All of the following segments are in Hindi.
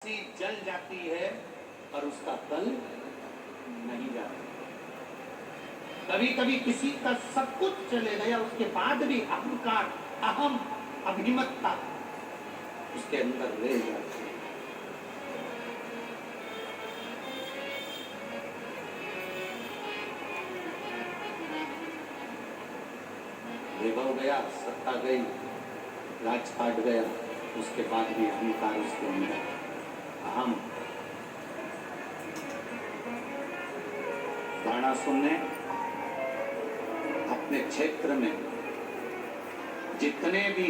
जल जाती है और उसका तल नहीं जाता। कभी कभी किसी का सब कुछ चले गया, उसके बाद भी अहंकार, अहम, अभिमतता उसके अंदर रह जाती है। वैभव गया, सत्ता गई, राजपाट गया, उसके बाद भी अहंकार उसके अंदर, अहम। बाणासुर ने अपने क्षेत्र में जितने भी,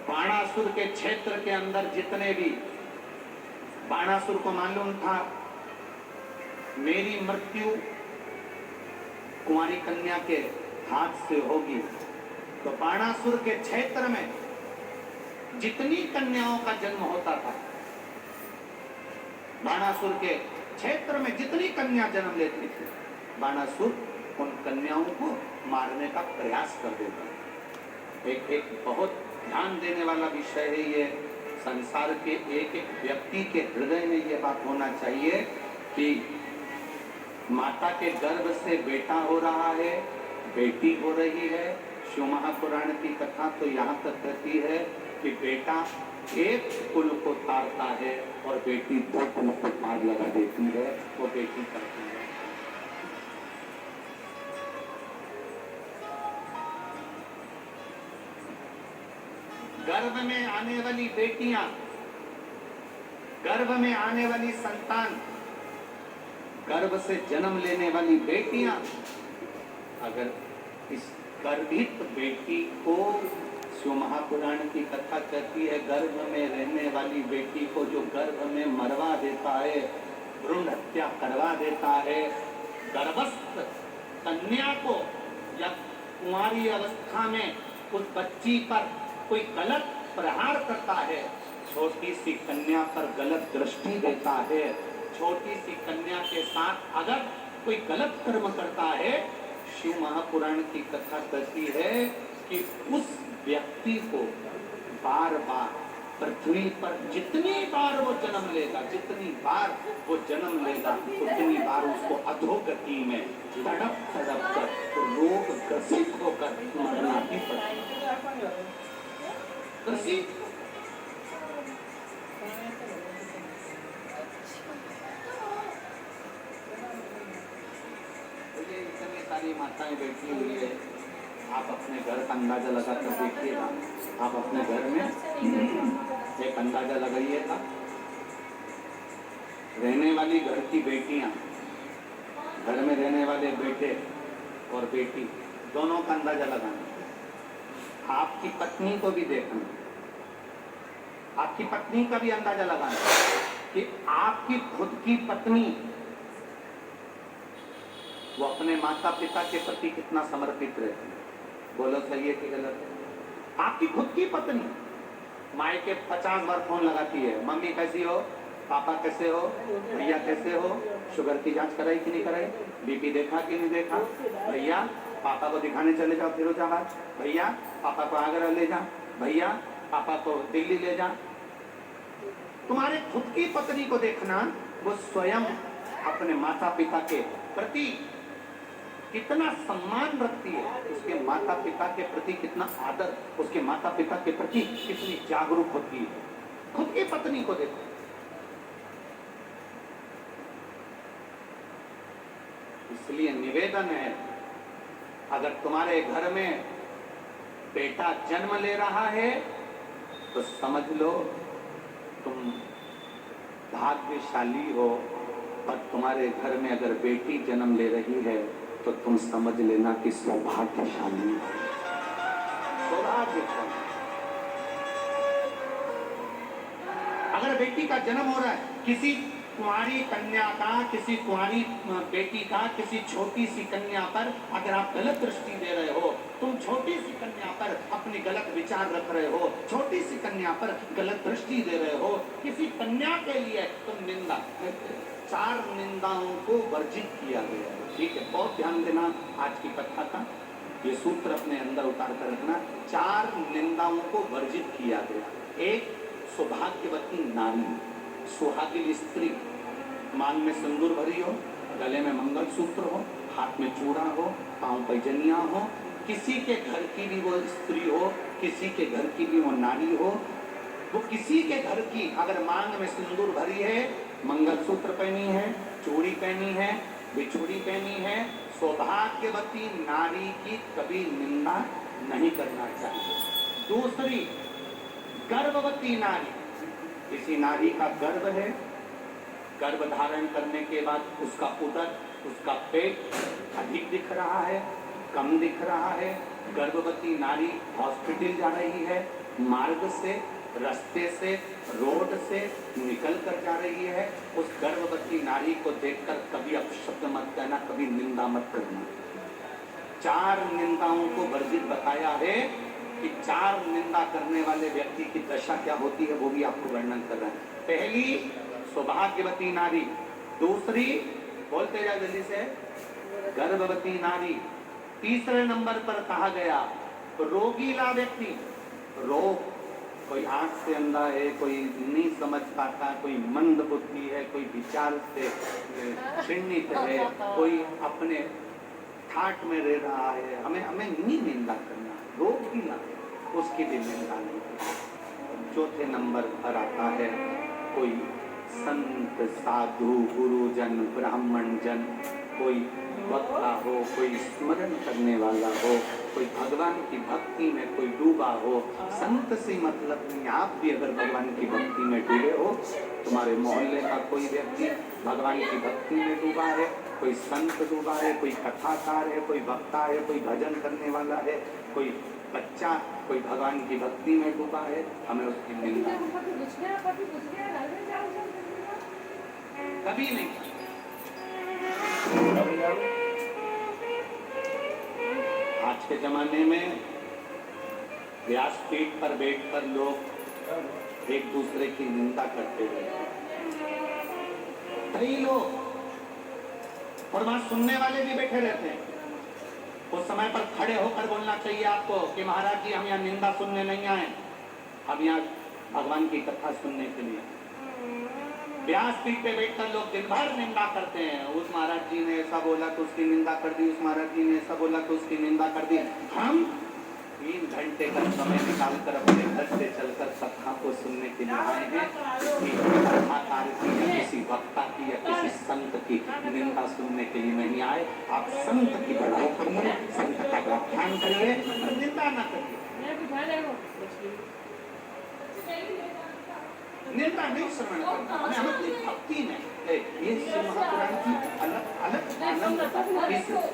बाणासुर के क्षेत्र के अंदर जितने भी, बाणासुर को मालूम था मेरी मृत्यु कुंवारी कन्या के हाथ से होगी, तो बाणासुर के क्षेत्र में जितनी कन्याओं का जन्म होता था, बाणासुर के क्षेत्र में जितनी कन्या जन्म लेती थी, बाणासुर उन कन्याओं को मारने का प्रयास कर देता। एक बहुत ध्यान देने वाला विषय है ये। संसार के एक एक व्यक्ति के हृदय में ये बात होना चाहिए कि माता के गर्भ से बेटा हो रहा है, बेटी हो रही है। शिव महापुराण की कथा तो यहाँ तक कहती है कि बेटा एक कुल को तारता है और बेटी दो कुल को पार लगा देती है, वो बेटी करती है। गर्भ में आने वाली बेटियां, गर्भ में आने वाली संतान, गर्भ से जन्म लेने वाली बेटियां, अगर इस गर्भित बेटी को, शिव महापुराण की कथा कहती है, गर्भ में रहने वाली बेटी को जो गर्भ में मरवा देता है, भ्रूण हत्या करवा देता है, गर्भस्थ कन्या को या कुंवारी अवस्था में उस बच्ची पर कोई गलत प्रहार करता है, छोटी सी कन्या पर गलत दृष्टि देता है, छोटी सी कन्या के साथ अगर कोई गलत कर्म करता है, शिव महापुराण की कथा कहती है कि उस व्यक्ति को बार बार पृथ्वी पर जितनी बार वो जन्म लेगा, जितनी बार वो जन्म लेगा, उतनी बार उसको अधोगति में तड़प तड़प कर तो लोग ग्रसित होकर मरना ही पड़ेगा। ग्रसित इतनी सारी माताएं बैठी हुई है, आप अपने घर का अंदाजा लगाकर देखिएगा। आप अपने घर में एक अंदाजा लगाइएगा, रहने वाली घर की बेटियां, घर में रहने वाले बेटे और बेटी दोनों का अंदाजा लगाना। आपकी पत्नी को भी देखना, आपकी पत्नी का भी अंदाजा लगाना कि आपकी खुद की पत्नी वो अपने माता पिता के प्रति कितना समर्पित रहती है। बोलो सही है कि गलत है? आपकी खुद की पत्नी माए के 50 बार फोन लगाती है, मम्मी कैसी हो, पापा कैसे हो, भैया कैसे हो, शुगर की जांच कराई कि नहीं कराई, बीपी देखा कि नहीं देखा, भैया पापा को दिखाने चले जाओ फिरोजाबाद, भैया पापा को आगरा ले जा, भैया पापा को दिल्ली ले जा। तुम्हारे खुद की पत्नी को देखना, वो स्वयं अपने माता पिता के प्रति कितना सम्मान रखती है, उसके माता पिता के प्रति कितना आदर, उसके माता पिता के प्रति कितनी जागरूक होती है। खुद की पत्नी को देखो। इसलिए निवेदन है, अगर तुम्हारे घर में बेटा जन्म ले रहा है तो समझ लो तुम भाग्यशाली हो, और तुम्हारे घर में अगर बेटी जन्म ले रही है तो तुम समझ लेना कि सौभाग्यशाली हो। सौभाग्यशाली। अगर बेटी का जन्म हो रहा है, किसी कुंवारी कन्या का, किसी कुंवारी बेटी का, किसी छोटी सी कन्या पर अगर आप गलत दृष्टि दे रहे हो, तुम छोटी सी कन्या पर अपने गलत विचार रख रहे हो, छोटी सी कन्या पर गलत दृष्टि दे रहे हो, किसी कन्या के लिए तुम निंदा, 4 निंदाओं को वर्जित किया गया है। ठीक है, बहुत ध्यान देना आज की कथा का, ये सूत्र अपने अंदर उतार कर रखना। 4 निंदाओं को वर्जित किया गया। एक, सौभाग्यवती नारी, सुहागिन स्त्री, मांग में सिंदूर भरी हो, गले में मंगलसूत्र हो, हाथ में चूड़ा हो, पांव पैजनियां हो, किसी के घर की भी वो स्त्री हो, किसी के घर की भी वो नारी हो, वो किसी के घर की अगर मांग में सिंदूर भरी है, मंगलसूत्र पहनी है, चूड़ी पहनी है, बिछुड़ी पहनी है, सौभाग्यवती नारी की कभी निंदा नहीं करना चाहिए। दूसरी, गर्भवती नारी, किसी नारी का गर्भ है, गर्भ धारण करने के बाद उसका उदर, उसका पेट अधिक दिख रहा है, कम दिख रहा है, गर्भवती नारी हॉस्पिटल जा रही है, मार्ग से, रास्ते से, रोड से निकल कर जा रही है, उस गर्भवती नारी को देखकर कभी अपशब्द मत कहना, कभी निंदा मत करना। 4 निंदाओं को वर्जित बताया है कि 4 निंदा करने वाले व्यक्ति की दशा क्या होती है, वो भी आपको वर्णन कर रहा है। पहली, सौभाग्यवती नारी। दूसरी, बोलते जाओ जल्दी से, गर्भवती नारी। तीसरे नंबर पर कहा गया रोगीला व्यक्ति। रोग, कोई आंख से अंधा है, कोई नहीं समझ पाता, कोई मंद बुद्धि है, कोई विचार से क्षीणित है, कोई अपने ठाट में रह रहा है, हमें नहीं निंदा करना, रोगीला उसकी भी निंदा नहीं करना। चौथे नंबर पर आता है कोई संत, साधु, गुरुजन, ब्राह्मण जन, कोई वक्ता हो, कोई स्मरण करने वाला हो, कोई भगवान की भक्ति में कोई डूबा हो। संत से मतलब नहीं, आप भी अगर भगवान की भक्ति में डूबे हो, तुम्हारे मोहल्ले का कोई व्यक्ति भगवान की भक्ति में डूबा है, कोई संत डूबा है, कोई कथाकार है, कोई वक्ता है, कोई भजन करने वाला है, कोई बच्चा कोई भगवान की भक्ति में डूबा है, हमें उसकी निंदा कभी नहीं। आज के जमाने में व्यासपीठ पर बैठकर लोग एक दूसरे की निंदा करते हैं, कई लोग, और वहां सुनने वाले भी बैठे रहते हैं। उस समय पर खड़े होकर बोलना चाहिए आपको कि महाराज जी हम यहाँ निंदा सुनने नहीं आए, हम यहाँ भगवान की कथा सुनने के लिए। व्यासपीठ पे बैठकर लोग दिन भर निंदा करते हैं, उस महाराज जी ने ऐसा बोला तो उसकी निंदा कर दी, उस महाराज जी ने ऐसा बोला तो उसकी निंदा कर दी। हम 3 घंटे का समय निकालकर अपने घर से चलकर कथा को सुनने के लिए आए हैं, किसी कथाकार की या किसी वक्ता की या किसी संत की निंदा सुनने के लिए नहीं आए। आप संत की बड़ाई करिए, संत का व्याख्यान करिए, निंदा न करिए। निंदा नहीं श्रवण करना, हमें अपनी भक्ति में ये महापुराण की अलग आनंद।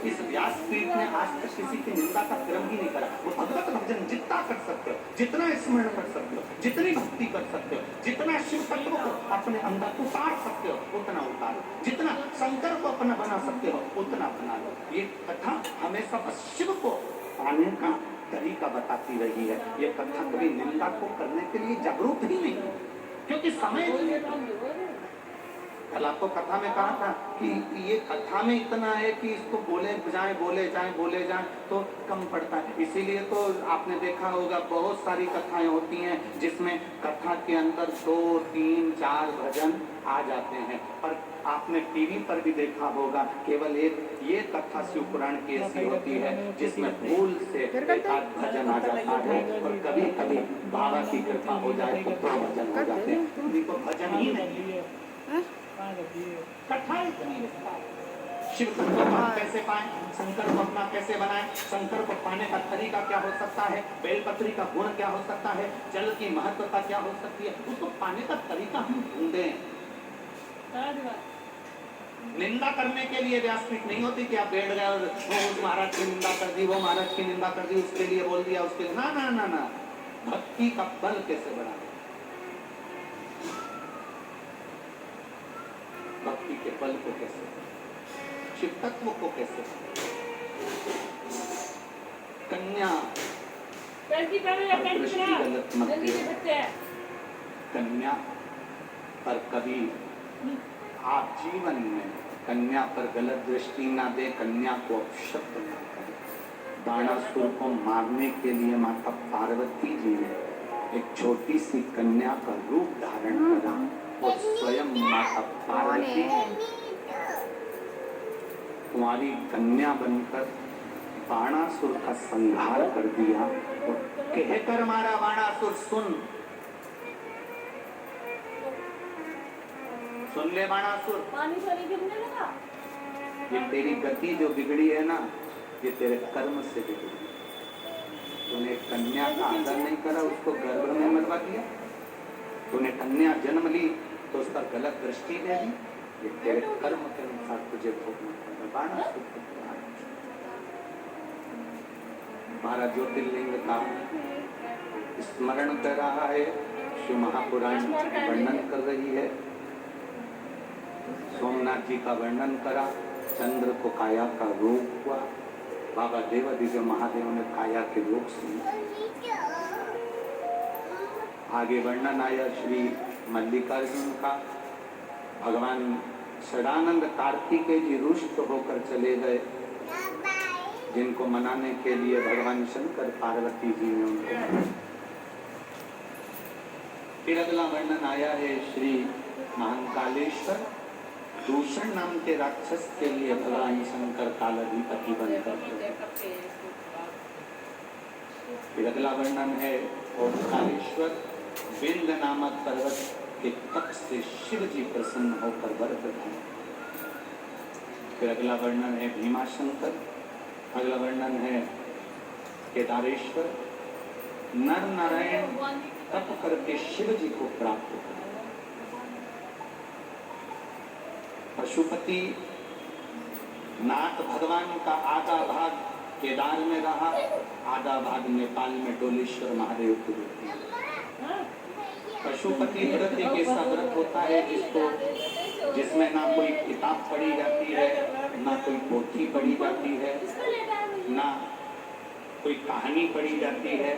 इस व्यासपीठ ने आज तक किसी की निंदा का क्रम ही नहीं करा। वो भगवत भजन जितना कर सकते हो, जितना स्मरण कर सकते हो, जितनी भक्ति कर सकते हो, जितना शिव तत्व को अपने अंदर उतार सकते हो उतना उतारो, जितना शंकर को अपना बना सकते हो उतना बना लो। ये कथा हमेशा शिव को पाने का तरीका बताती रही है। ये कथा कभी निंदा को करने के लिए जागरूक ही नहीं, क्योंकि समय नहीं है। कल आपको कथा में कहा था कि ये कथा में इतना है कि इसको बोले जाएं तो कम पड़ता है। इसीलिए तो आपने देखा होगा बहुत सारी कथाएं होती हैं जिसमें कथा के अंदर 2, 3, 4 भजन आ जाते हैं। पर आपने टीवी पर भी देखा होगा केवल एक ये कथा शिव पुराण की ऐसी होती है जिसमें भूल से एक आध भजन आ जाता है, और कभी कभी बाबा की कृपा हो जाए तो 2 भजन हो जाते हैं। इनको भजन ही नहीं है, कथा इतनी है। शिव तत्व को हम कैसे पाएं, शंकर को अपना कैसे बनाएं, शंकर को पाने का तरीका क्या हो सकता है, बेलपत्री का गुण क्या हो सकता है, जल की महत्वता क्या हो सकती है, उसको पाने का तरीका हम ढूंढें। निंदा करने के लिए व्यासपीठ नहीं होती कि आप बैठ गए और वो उस महाराज की निंदा कर दी, वो महाराज की निंदा कर दी, उसके लिए बोल दिया, उसके ना ना ना ना। भक्ति का बल कैसे बढ़ाए, भक्ति के बल को कैसे, शिव तत्व को कैसे। कन्या दृष्टि गलत मत दे, कन्या पर कभी आप जीवन में कन्या पर गलत दृष्टि ना दे, कन्या को अपशब्द ना करें। बाणासुर को मारने के लिए माता पार्वती जी ने एक छोटी सी कन्या का रूप धारण करा और स्वयं माता पार्वती कुंवारी कन्या बनकर बाणासुर का संहार कर दिया और कहकर मारा, बाणासुर सुन, सुन ले बाणासुर, पानी चली गिरने लगा। ये तेरी गति जो बिगड़ी है ना, ये तेरे कर्म से बिगड़ी। तूने कन्या का आदर नहीं करा, उसको गर्भ में मरवा दिया। तूने कन्या जन्म ली तो उस पर गलत दृष्टि दे दी। ये तेरे कर्म के अनुसार तुझे भोगना पड़ेगा। बाणासुर को हमारा ज्योतिर्लिंग का स्मरण कर रहा है, शिव महापुराण वर्णन कर रही है। सोमनाथ जी का वर्णन करा, चंद्र को काया का रोग हुआ, बाबा देवादिदेव महादेव ने काया के रोग सुने। आगे वर्णन आया श्री मल्लिकार्जुन का, भगवान सदानंद कार्तिकेय जी रुष्ट होकर चले गए, जिनको मनाने के लिए भगवान शंकर पार्वती जी ने उनको मनाया। फिर अगला वर्णन आया है श्री महाकालेश्वर, दूषण नाम के राक्षस के लिए भगवान शंकर कालाधिपति बनकर। फिर अगला वर्णन है ओंकारेश्वर, विंध्य नामक पर्वत के तप से शिव जी प्रसन्न होकर वर प्रदान। फिर अगला वर्णन है भीमाशंकर, अगला वर्णन है केदारेश्वर, नर नारायण तप करके शिव जी को प्राप्त कर। पशुपति नाथ भगवान का आधा भाग केदार में रहा, आधा भाग नेपाल में डोलेश्वर महादेव को देते हैं। पशुपति व्रत एक ऐसा व्रत होता है जिसमें ना कोई किताब पढ़ी जाती है, ना कोई पोथी पढ़ी जाती है, ना कोई कहानी पढ़ी जाती है,